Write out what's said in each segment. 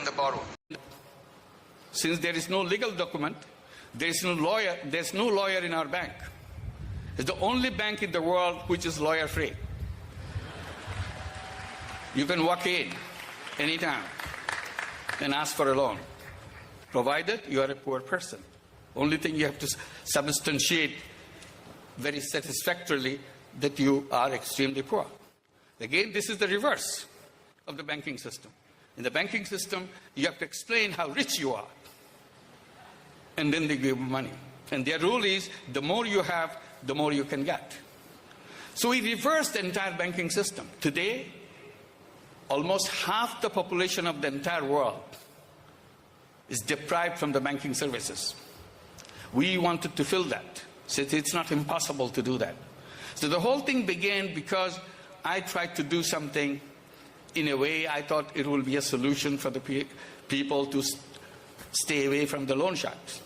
the borrower. Since there is no legal document, there's no lawyer in our bank. It's the only bank in the world which is lawyer-free. You can walk in anytime and ask for a loan, provided you are a poor person. Only thing you have to substantiate very satisfactorily that you are extremely poor. Again, this is the reverse of the banking system. In the banking system, you have to explain how rich you are, and then they give you money. And their rule is, the more you have, the more you can get. So we reversed the entire banking system. Today, almost half the population of the entire world is deprived from the banking services. We wanted to fill that. So it's not impossible to do that. So the whole thing began because I tried to do something in a way I thought it will be a solution for the people to stay away from the loan sharks.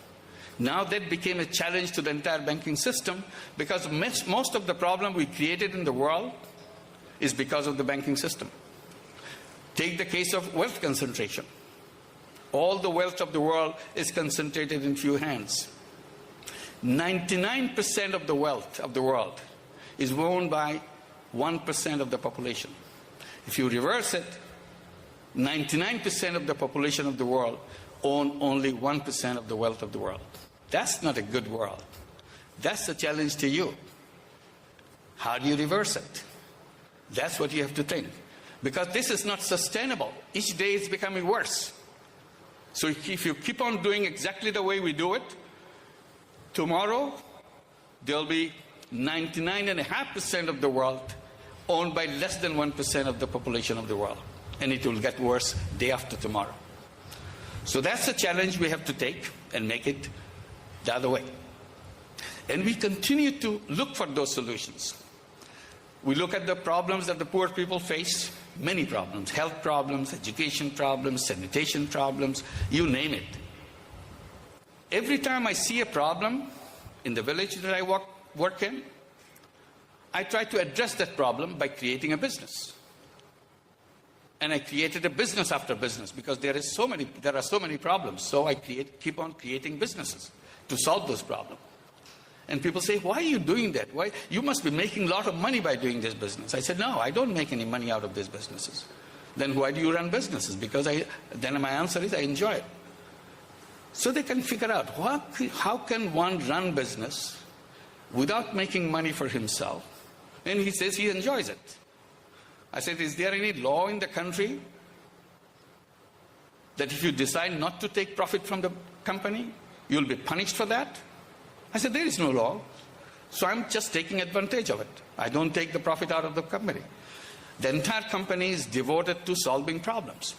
Now that became a challenge to the entire banking system, because most of the problem we created in the world is because of the banking system. Take the case of wealth concentration. All the wealth of the world is concentrated in few hands. 99% of the wealth of the world is owned by 1% of the population. If you reverse it, 99% of the population of the world own only 1% of the wealth of the world. That's not a good world. That's the challenge to you. How do you reverse it? That's what you have to think. Because this is not sustainable. Each day it's becoming worse. So if you keep on doing exactly the way we do it, tomorrow there'll be 99.5% of the world owned by less than 1% of the population of the world. And it will get worse day after tomorrow. So that's the challenge we have to take and make it the other way. And we continue to look for those solutions. We look at the problems that the poor people face, many problems, health problems, education problems, sanitation problems, you name it. Every time I see a problem in the village that I work in, I try to address that problem by creating a business. And I created a business after business because there are so many problems. So I keep on creating businesses to solve those problems. And people say, why are you doing that? Why? You must be making a lot of money by doing this business. I said, no, I don't make any money out of these businesses. Then why do you run businesses? Because then my answer is, I enjoy it. So they can figure out, how can one run business without making money for himself? And he says he enjoys it. I said, is there any law in the country that if you decide not to take profit from the company, you'll be punished for that? I said, there is no law. So I'm just taking advantage of it. I don't take the profit out of the company. The entire company is devoted to solving problems.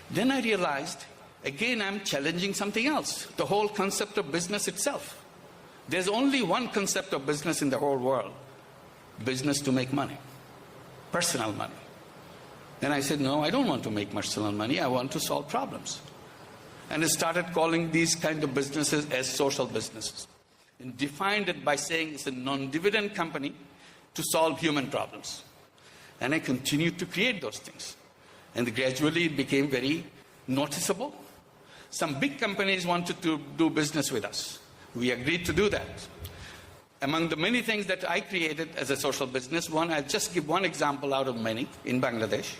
Then I realized, again, I'm challenging something else, the whole concept of business itself. There's only one concept of business in the whole world, business to make money, personal money. Then I said, no, I don't want to make personal money. I want to solve problems. And I started calling these kind of businesses as social businesses. And defined it by saying it's a non-dividend company to solve human problems. And I continued to create those things. And gradually it became very noticeable. Some big companies wanted to do business with us. We agreed to do that. Among the many things that I created as a social business, I'll just give one example out of many in Bangladesh.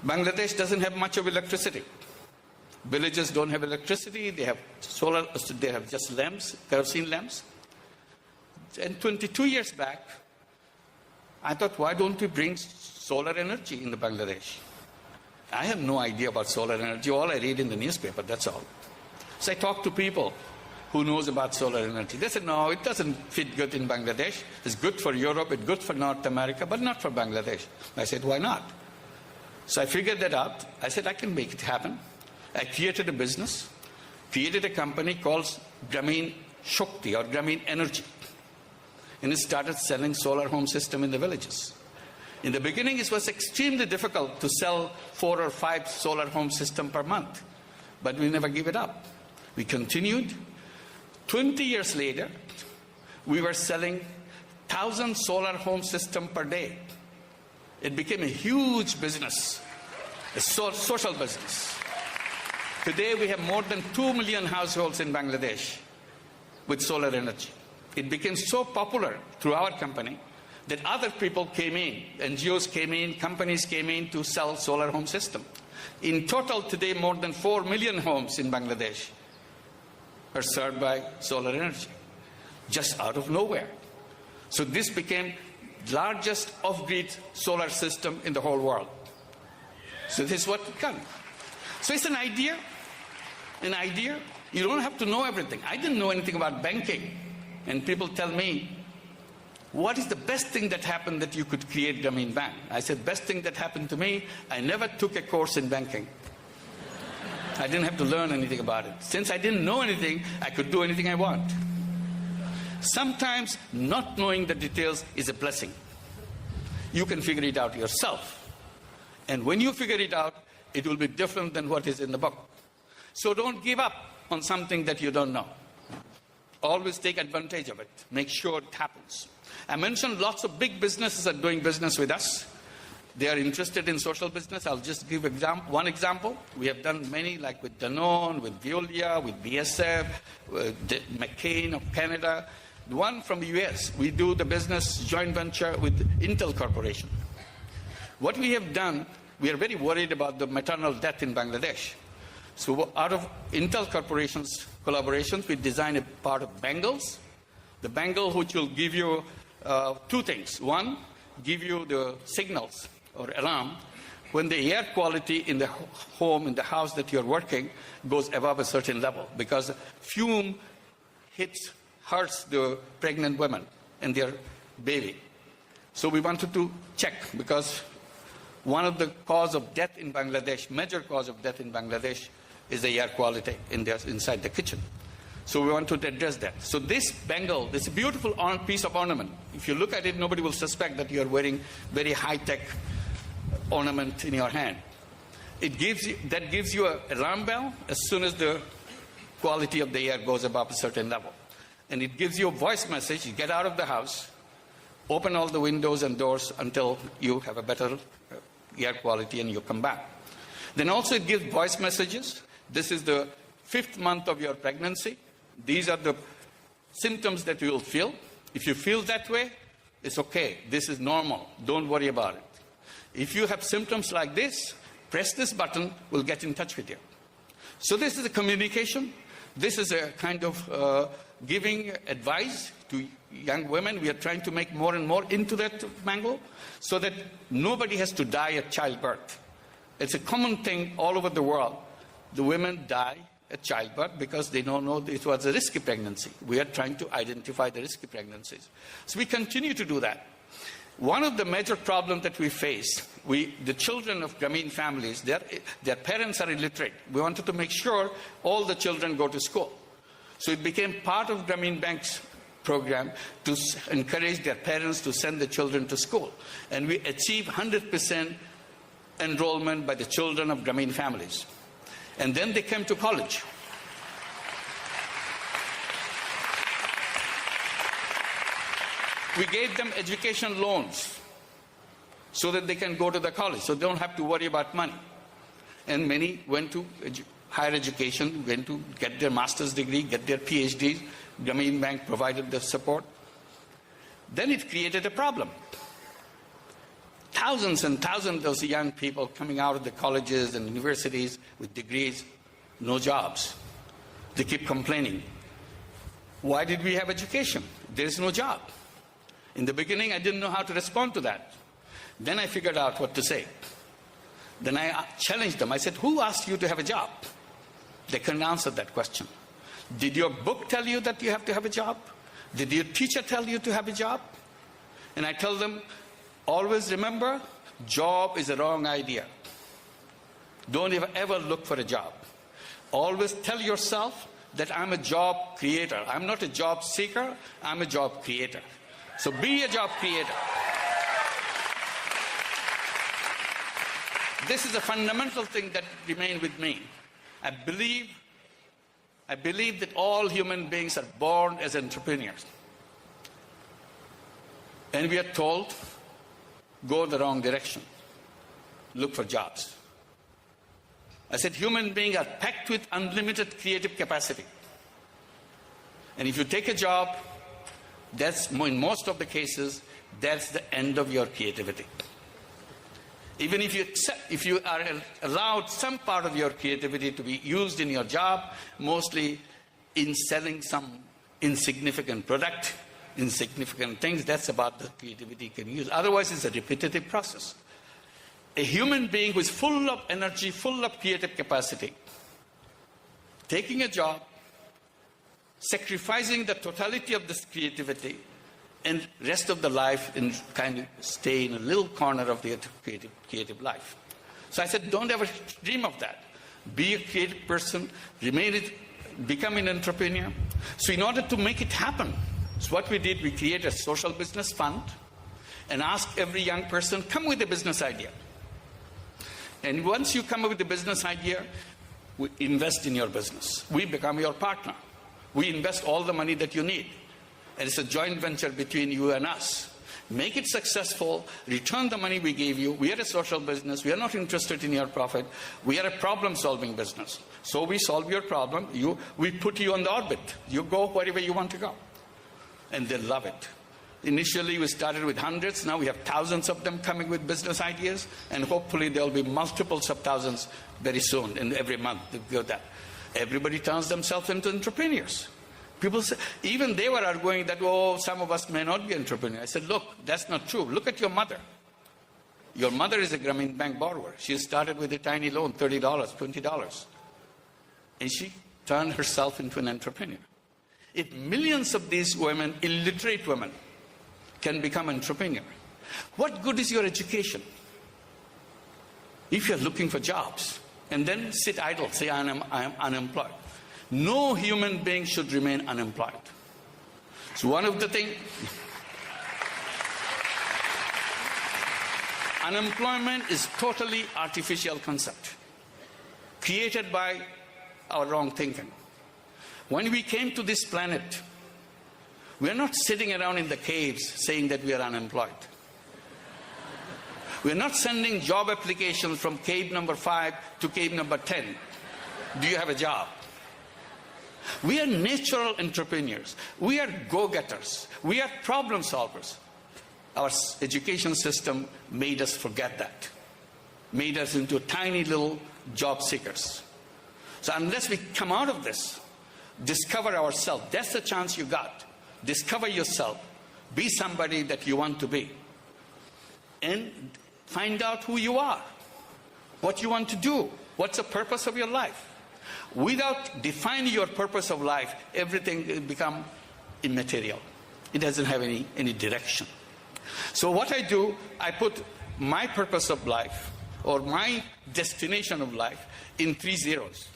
Bangladesh doesn't have much of electricity. Villages don't have electricity, they have they have just lamps, kerosene lamps. And 22 years back, I thought, why don't we bring solar energy in the Bangladesh? I have no idea about solar energy, all I read in the newspaper, that's all. So I talked to people who knows about solar energy. They said, no, it doesn't fit good in Bangladesh. It's good for Europe, it's good for North America, but not for Bangladesh. I said, why not? So I figured that out. I said, I can make it happen. I created a business, created a company called Grameen Shakti or Grameen Energy. And it started selling solar home system in the villages. In the beginning, it was extremely difficult to sell 4 or 5 solar home systems per month. But we never gave it up. We continued. 20 years later, we were selling 1,000 solar home systems per day. It became a huge business, a social business. Today we have more than 2 million households in Bangladesh with solar energy. It became so popular through our company that other people came in, NGOs came in, companies came in to sell solar home system. In total today, more than 4 million homes in Bangladesh are served by solar energy, just out of nowhere. So this became the largest off-grid solar system in the whole world. So this is what it can. So it's an idea. You don't have to know everything. I didn't know anything about banking. And people tell me, what is the best thing that happened that you could create Grameen Bank? I said, best thing that happened to me, I never took a course in banking. I didn't have to learn anything about it. Since I didn't know anything, I could do anything I want. Sometimes not knowing the details is a blessing. You can figure it out yourself. And when you figure it out, it will be different than what is in the book. So don't give up on something that you don't know. Always take advantage of it. Make sure it happens. I mentioned lots of big businesses are doing business with us. They are interested in social business. I'll just give one example. We have done many, like with Danone, with Veolia, with BSF, with McCain of Canada. The one from the US, we do the business joint venture with Intel Corporation. What we have done, we are very worried about the maternal death in Bangladesh. So out of Intel Corporation's collaborations, we designed a part of bangles. The bangle which will give you two things. One, give you the signals or alarm when the air quality in the home, in the house that you're working, goes above a certain level, because fume hurts the pregnant women and their baby. So we wanted to check, because one of the cause of death in Bangladesh, major cause of death in Bangladesh, is the air quality inside the kitchen. So we want to address that. So this bangle, this beautiful piece of ornament, if you look at it, nobody will suspect that you're wearing very high-tech ornament in your hand. That gives you an alarm bell as soon as the quality of the air goes above a certain level. And it gives you a voice message. You get out of the house, open all the windows and doors until you have a better air quality, and you come back. Then also it gives voice messages. This is the 5th month of your pregnancy. These are the symptoms that you will feel. If you feel that way, it's okay. This is normal. Don't worry about it. If you have symptoms like this, press this button, we'll get in touch with you. So this is a communication. This is a kind of giving advice to young women. We are trying to make more and more into that bangle so that nobody has to die at childbirth. It's a common thing all over the world. The women die at childbirth because they don't know it was a risky pregnancy. We are trying to identify the risky pregnancies. So we continue to do that. One of the major problems that we face, the children of Grameen families, their parents are illiterate. We wanted to make sure all the children go to school. So it became part of Grameen Bank's program to encourage their parents to send the children to school. And we achieved 100% enrollment by the children of Grameen families. And then they came to college. We gave them education loans so that they can go to the college, so they don't have to worry about money. And many went to higher education, went to get their master's degree, get their PhDs. Grameen Bank provided the support. Then it created a problem. Thousands and thousands of young people coming out of the colleges and universities with degrees, no jobs. They keep complaining. Why did we have education? There is no job. In the beginning, I didn't know how to respond to that. Then I figured out what to say. Then I challenged them. I said, who asked you to have a job? They couldn't answer that question. Did your book tell you that you have to have a job? Did your teacher tell you to have a job? And I tell them, always remember, job is a wrong idea. Don't ever look for a job. Always tell yourself that I'm a job creator. I'm not a job seeker, I'm a job creator. So be a job creator. This is a fundamental thing that remained with me. I believe that all human beings are born as entrepreneurs. And we are told, go the wrong direction. Look for jobs. I said human beings are packed with unlimited creative capacity. And if you take a job, that's, in most of the cases, that's the end of your creativity. Even if you are allowed some part of your creativity to be used in your job, mostly in selling some insignificant product, insignificant things, that's about the creativity you can use. Otherwise, it's a repetitive process. A human being who is full of energy, full of creative capacity, taking a job, sacrificing the totality of this creativity, and rest of the life and kind of stay in a little corner of the creative life. So I said, don't ever dream of that. Be a creative person, become an entrepreneur. So in order to make it happen, so what we did, we created a social business fund and asked every young person, come with a business idea. And once you come up with a business idea, we invest in your business. We become your partner. We invest all the money that you need. And it's a joint venture between you and us. Make it successful, return the money we gave you. We are a social business. We are not interested in your profit. We are a problem-solving business. So we solve your problem. We put you on the orbit. You go wherever you want to go. And they love it. Initially, we started with hundreds. Now we have thousands of them coming with business ideas. And hopefully there will be multiples of thousands very soon, and every month. Everybody turns themselves into entrepreneurs. People say, even they were arguing that, oh, some of us may not be entrepreneurs. I said, look, that's not true. Look at your mother. Your mother is a Grameen Bank borrower. She started with a tiny loan, $30, $20. And she turned herself into an entrepreneur. If millions of these women, illiterate women, can become entrepreneurs, what good is your education if you're looking for jobs and then sit idle, say I am unemployed? No human being should remain unemployed. So one of the things, unemployment is totally artificial concept created by our wrong thinking. When we came to this planet, we are not sitting around in the caves saying that we are unemployed. We are not sending job applications from cave number 5 to cave number 10. Do you have a job? We are natural entrepreneurs. We are go-getters. We are problem solvers. Our education system made us forget that. Made us into tiny little job seekers. So unless we come out of this, discover ourselves, that's the chance you got. Discover yourself. Be somebody that you want to be. And find out who you are. What you want to do. What's the purpose of your life? Without defining your purpose of life, everything will become immaterial. It doesn't have any direction. So what I do, I put my purpose of life or my destination of life in 3 zeros.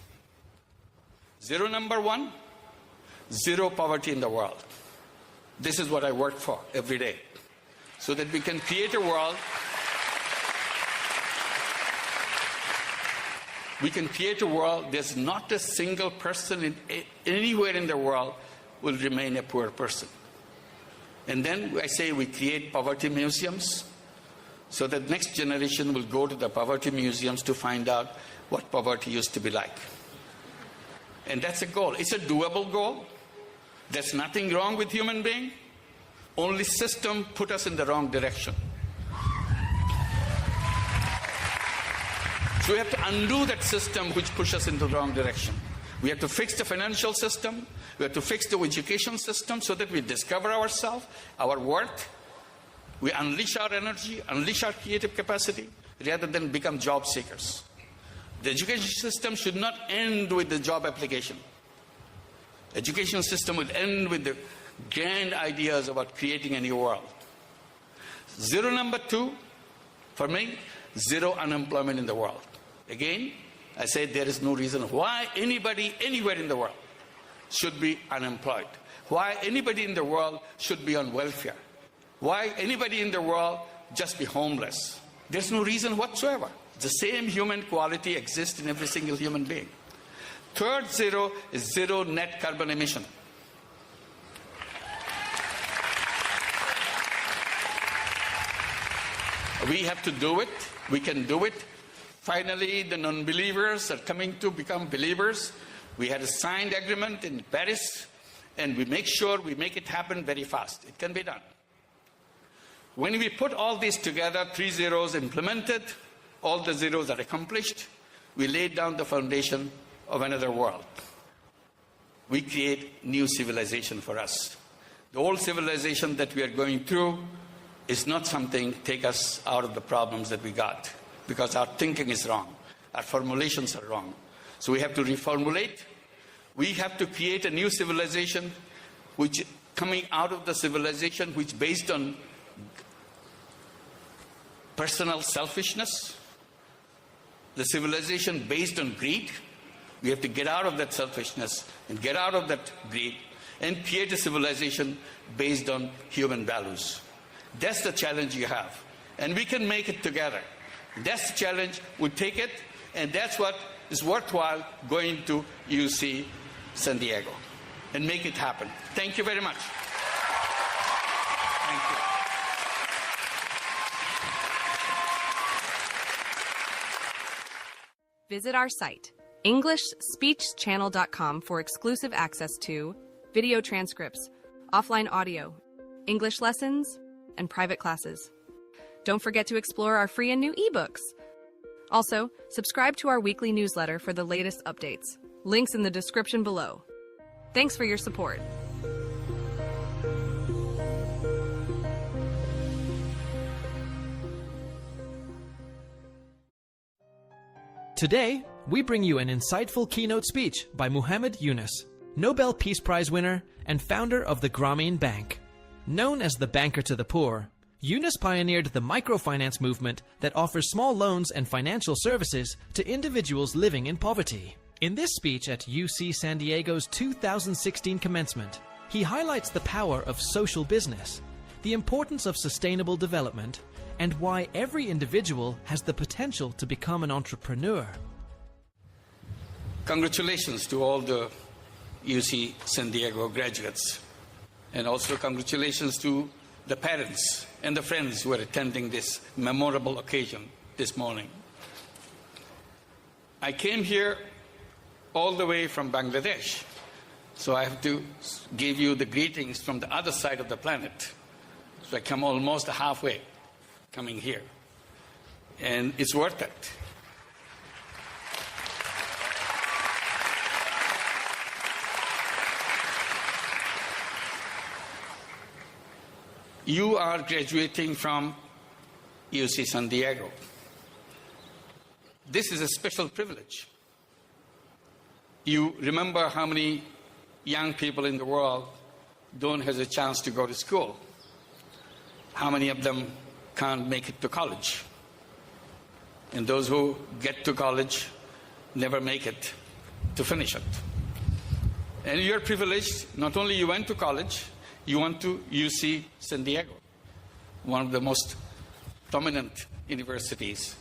Zero number 1, zero poverty in the world. This is what I work for every day. So that we can create a world. We can create a world, there's not a single person anywhere in the world will remain a poor person. And then I say we create poverty museums so that next generation will go to the poverty museums to find out what poverty used to be like. And that's a goal. It's a doable goal. There's nothing wrong with human being. Only system put us in the wrong direction. So we have to undo that system which pushes us into the wrong direction. We have to fix the financial system. We have to fix the education system so that we discover ourselves, our worth. We unleash our energy, unleash our creative capacity, rather than become job seekers. The education system should not end with the job application. Education system would end with the grand ideas about creating a new world. Zero number 2, for me, zero unemployment in the world. Again, I say there is no reason why anybody anywhere in the world should be unemployed. Why anybody in the world should be on welfare. Why anybody in the world just be homeless. There's no reason whatsoever. The same human quality exists in every single human being. Third zero is zero net carbon emission. We have to do it. We can do it Finally, the non-believers are coming to become believers. We had a signed agreement in Paris, and we make sure we make it happen very fast. It can be done. When we put all this together, 3 zeros implemented, all the zeros are accomplished, we laid down the foundation of another world. We create new civilization for us. The old civilization that we are going through is not something to take us out of the problems that we got, because our thinking is wrong. Our formulations are wrong. So we have to reformulate. We have to create a new civilization which coming out of the civilization which based on personal selfishness, the civilization based on greed. We have to get out of that selfishness and get out of that greed and create a civilization based on human values. That's the challenge you have. And we can make it together. That's the challenge. We take it, and that's what is worthwhile going to UC San Diego and make it happen. Thank you very much. Thank you. Visit our site, EnglishSpeechChannel.com, for exclusive access to video transcripts, offline audio, English lessons, and private classes. Don't forget to explore our free and new ebooks. Also, subscribe to our weekly newsletter for the latest updates. Links in the description below. Thanks for your support. Today, we bring you an insightful keynote speech by Muhammad Yunus, Nobel Peace Prize winner and founder of the Grameen Bank. Known as the banker to the poor, Yunus pioneered the microfinance movement that offers small loans and financial services to individuals living in poverty. In this speech at UC San Diego's 2016 commencement, he highlights the power of social business, the importance of sustainable development, and why every individual has the potential to become an entrepreneur. Congratulations to all the UC San Diego graduates, and also congratulations to the parents and the friends who are attending this memorable occasion this morning. I came here all the way from Bangladesh, so I have to give you the greetings from the other side of the planet. So I come almost halfway coming here, and it's worth it. You are graduating from UC San Diego. This is a special privilege. You remember how many young people in the world don't have a chance to go to school. How many of them can't make it to college? And those who get to college never make it to finish it. And you're privileged. Not only you went to college, you went to UC San Diego, one of the most dominant universities